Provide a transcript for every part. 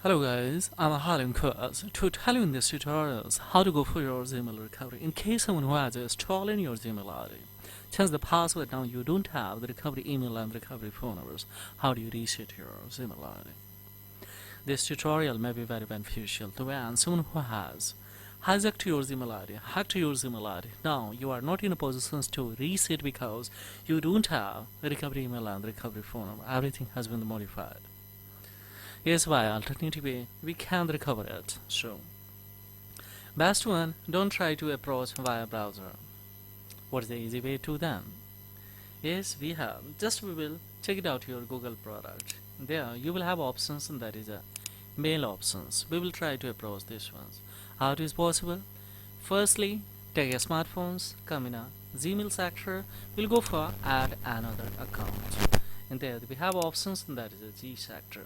Hello guys, I'm Halim Kaz. To tell you in this tutorial is how to go for your Gmail recovery. In case someone who has stolen your Gmail ID, change the password, now you don't have the recovery email and recovery phone numbers. How do you reset your Gmail ID? This tutorial may be very beneficial to someone who has hijacked your Gmail ID, hacked your Gmail ID. Now you are not in a position to reset because you don't have the recovery email and recovery phone number. Everything has been modified. Yes, by alternative way, we can recover it. So, best one, don't try to approach via browser. What's the easy way to then? Yes, we have. Just we will check it out your Google product. There you will have options and that is a mail options. We will try to approach these ones. How it is possible? Firstly, take your smartphones, come in a Gmail sector, we'll go for add another account. And there we have options and that is a G sector.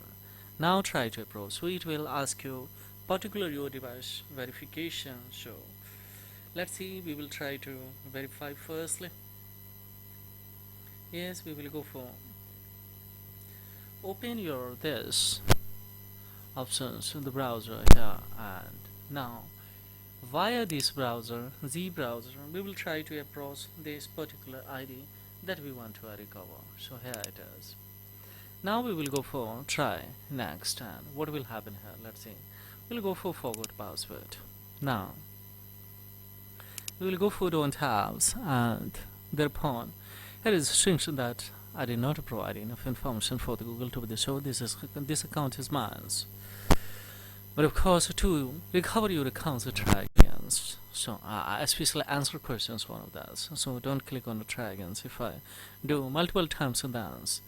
Now try to approach. So it will ask you particular your device verification. So let's see, we will try to verify firstly. Yes, we will go for open your this options in the browser here, and now via this browser, Z browser, we will try to approach this particular ID that we want to recover. So here it is. Now we will go for try next, and what will happen here? Let's see. We'll go for forgot password. Now we will go for don't have, and thereupon here is distinction that I did not provide enough information for the Google to be show this account is mine. But of course, to recover your accounts, try again. So I especially answer questions one of those. So don't click on the try again. If I do multiple times on that,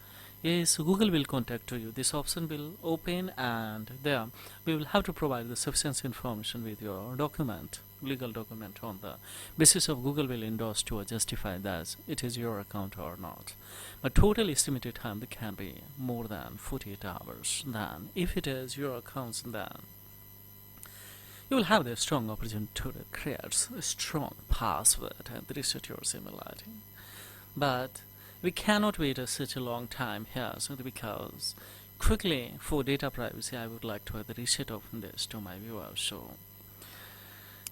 yes, Google will contact you. This option will open, and there we will have to provide the sufficient information with your document, legal document, on the basis of Google will endorse to justify that it is your account or not. But total estimated time that can be more than 48 hours. Then, if it is your account, then you will have the strong opportunity to create a strong password and reset your email ID. But we cannot wait such a long time here, so because quickly for data privacy I would like to have the reset of this to my viewers. So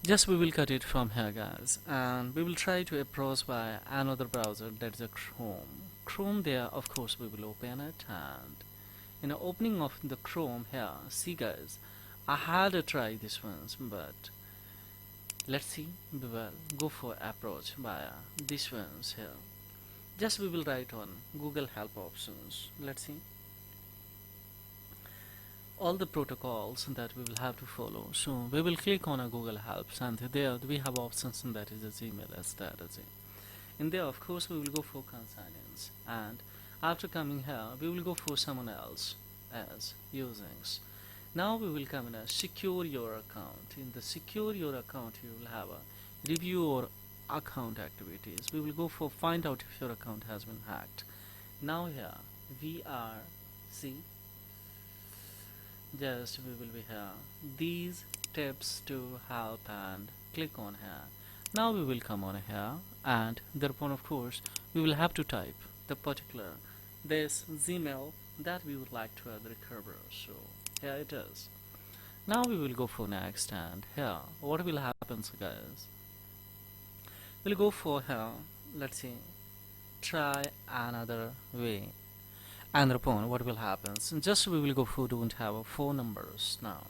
just we will cut it from here guys, and we will try to approach by another browser, that is a Chrome. There of course we will open it, and in the opening of the Chrome here, see guys, I had to try this ones, but let's see, we will go for approach via this ones here. Just we will write on Google help options. Let's see all the protocols that we will have to follow. So we will click on a Google helps, and there we have options, and that is a Gmail as strategy. In there of course we will go for consignments, and after coming here we will go for someone else as usings. Now we will come in a secure your account. In the secure your account you will have a review or account activities. We will go for find out if your account has been hacked. Now here we are, see, just we will be here these tips to help, and click on here. Now we will come on here, and thereupon of course we will have to type the particular this Gmail that we would like to have the recover. So here it is. Now we will go for next, and here what will happen, so guys, we'll go for here, let's see, try another way, and thereupon what will happen, so just we will go for don't have a phone numbers. Now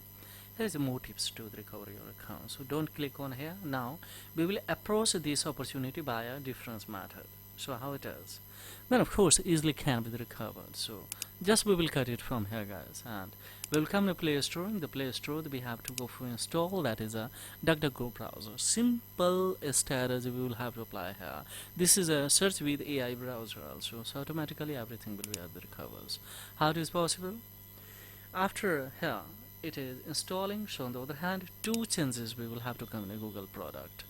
there is more tips to recover your account, so don't click on here. Now we will approach this opportunity by a different method. So how it is, then of course easily can be recovered. So just we will cut it from here guys, and we will come to Play Store. In the Play Store we have to go for install, that is a DuckDuckGo browser. Simple strategy we will have to apply here. This is a search with AI browser also, so automatically everything will be at the recovers. How it is possible? After here it is installing, so on the other hand two changes we will have to come in a Google product.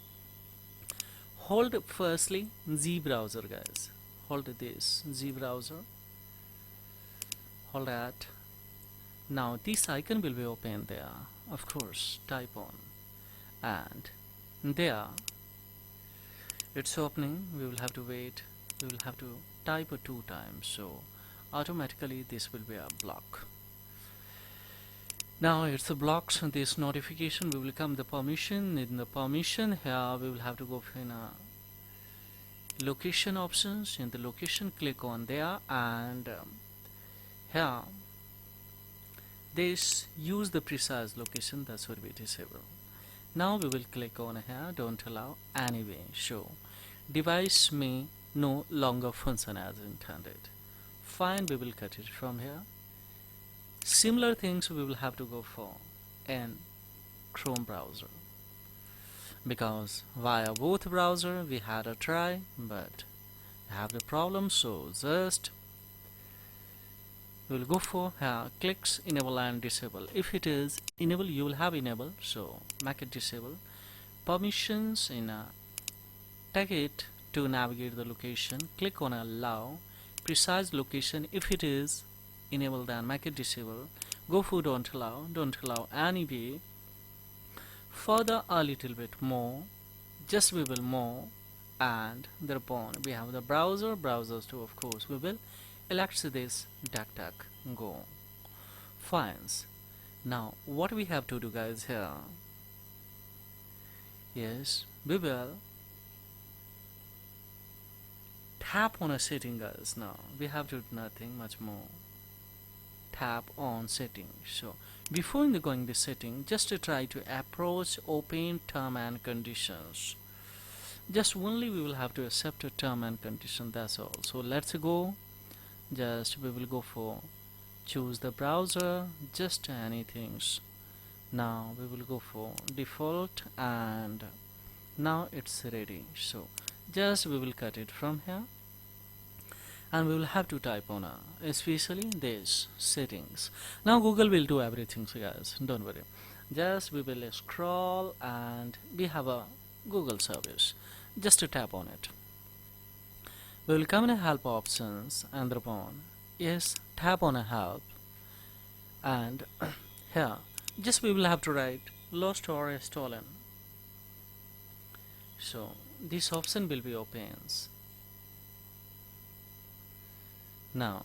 Hold firstly Z browser guys, hold this Z browser, hold that. Now this icon will be open there, of course type on, and there it's opening. We will have to wait, we will have to type it 2 times, so automatically this will be a block. Now it's blocked this notification. We will come the permission. In the permission here we will have to go in a location options. In the location, click on there, and here this use the precise location, that's what we disable. Now we will click on here, don't allow anyway, show device may no longer function as intended. Fine, we will cut it from here. Similar things we will have to go for in Chrome browser, because via both browser we had a try but have the problem. So just we will go for here, clicks enable and disable. If it is enable, you will have enable, so make it disable. Permissions in a take it to navigate the location, click on allow precise location. If it is enable, then make it disable. Go for don't allow anyway. Further a little bit more, just we will more, and thereupon we have the browsers too. Of course we will elect this DuckDuckGo. Fines. Now what we have to do, guys, here, yes, we will tap on a setting, guys. Now we have to do nothing much more, tap on setting. So before going the setting, just to try to approach open term and conditions. Just only we will have to accept a term and condition, that's all. So let's go, just we will go for choose the browser, just anything. Now we will go for default, and now it's ready. So just we will cut it from here, and we will have to type on especially this settings. Now Google will do everything, so guys, don't worry. Just we will scroll, and we have a Google service. Just to tap on it, we will come in a help options, and thereupon yes, tap on a help, and here just we will have to write lost or stolen. So this option will be opens. Now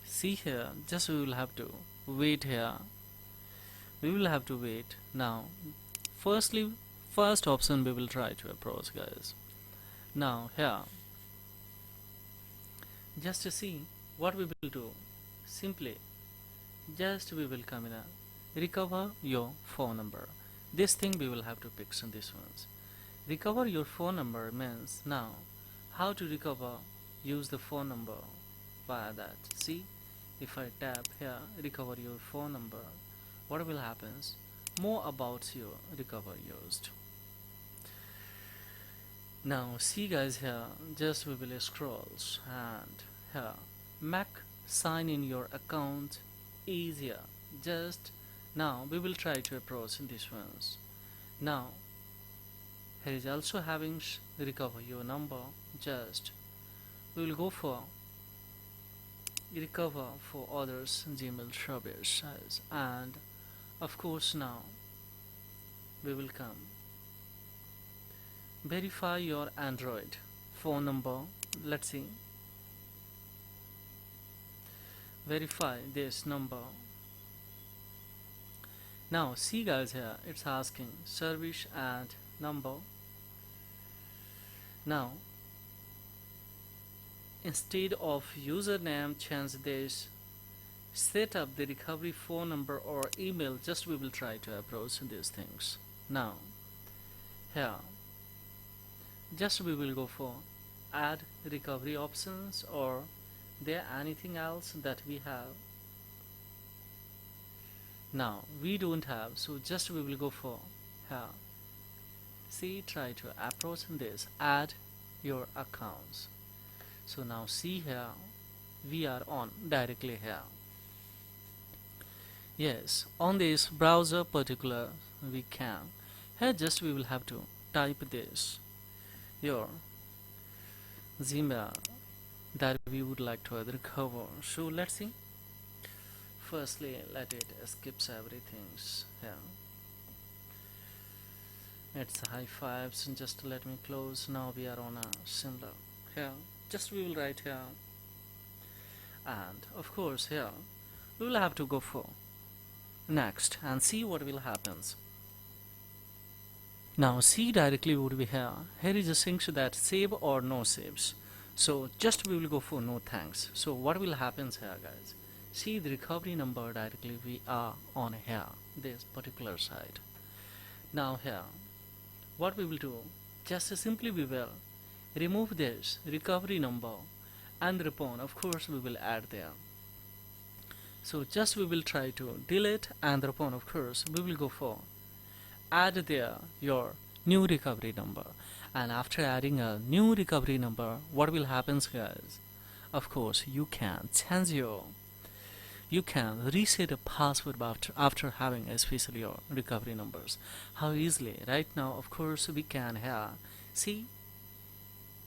see here, just we will have to wait here, we will have to wait. Now first option we will try to approach, guys. Now here, just to see what we will do, simply just we will come in a recover your phone number. This thing we will have to pick on this ones. Recover your phone number means, now how to recover, use the phone number via that. See, if I tap here recover your phone number, what will happens, more about your recover used. Now see, guys, here just we will scrolls, and here make sign in your account easier. Just now we will try to approach in these ones. Now here is also having recover your number. Just we will go for recover for others Gmail services, and of course now we will come verify your Android phone number. Let's see, verify this number. Now see, guys, here it's asking service and number. Now instead of username, change this, set up the recovery phone number or email. Just we will try to approach these things. Now here just we will go for add recovery options, or there anything else that we have. Now we don't have, so just we will go for here, see, try to approach this, add your accounts. So now see here, we are on directly here. Yes, on this browser particular we can. Here just we will have to type this, your Gmail that we would like to recover. So let's see. Firstly, let it skips everything here. It's high fives, and just let me close. Now we are on a similar here. Just we will write here, and of course here we will have to go for next and see what will happens. Now see directly would be here. Here is a sync that save or no saves. So just we will go for no thanks. So what will happen here, guys? See the recovery number directly we are on here, this particular side. Now here, what we will do, just simply we will remove this recovery number and the pawn, of course we will add there. So just we will try to delete and the pawn, of course we will go for add there your new recovery number. And after adding a new recovery number, what will happen, guys? Of course you can change you can reset a password after having especially your recovery numbers. How easily right now, of course we can have, see,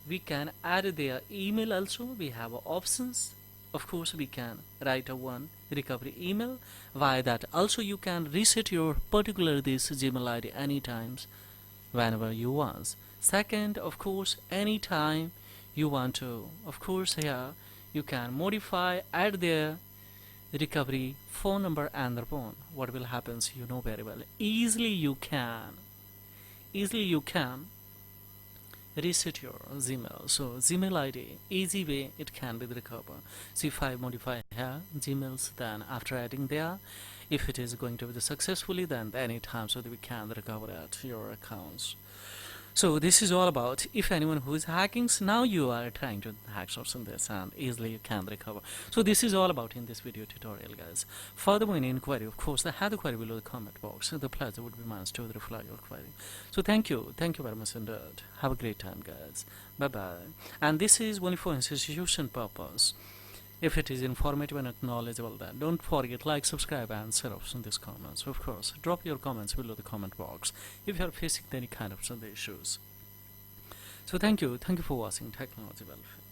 we can add their email also. We have options. Of course we can write a one recovery email. Via that also you can reset your particular this Gmail ID anytimes whenever you want. Second, of course, anytime you want to, of course here you can modify, add their recovery phone number and their phone. What will happen, you know very well. Easily you can reset your Gmail. So Gmail ID, easy way it can be recovered. So if I modify here Gmails, then after adding there, if it is going to be successfully, then anytime so that we can recover at your accounts. So this is all about if anyone who is hacking, so now you are trying to hack source on this and easily you can recover. So this is all about in this video tutorial, guys. Furthermore, any inquiry, of course, have the query below the comment box. The pleasure would be mine to reply your query. So thank you very much indeed. Have a great time, guys. Bye bye. And this is only for institution purpose. If it is informative and acknowledgeable, then don't forget like, subscribe and share in these comments. Of course, drop your comments below the comment box if you are facing any kind of issues. So thank you for watching Technology Welfare.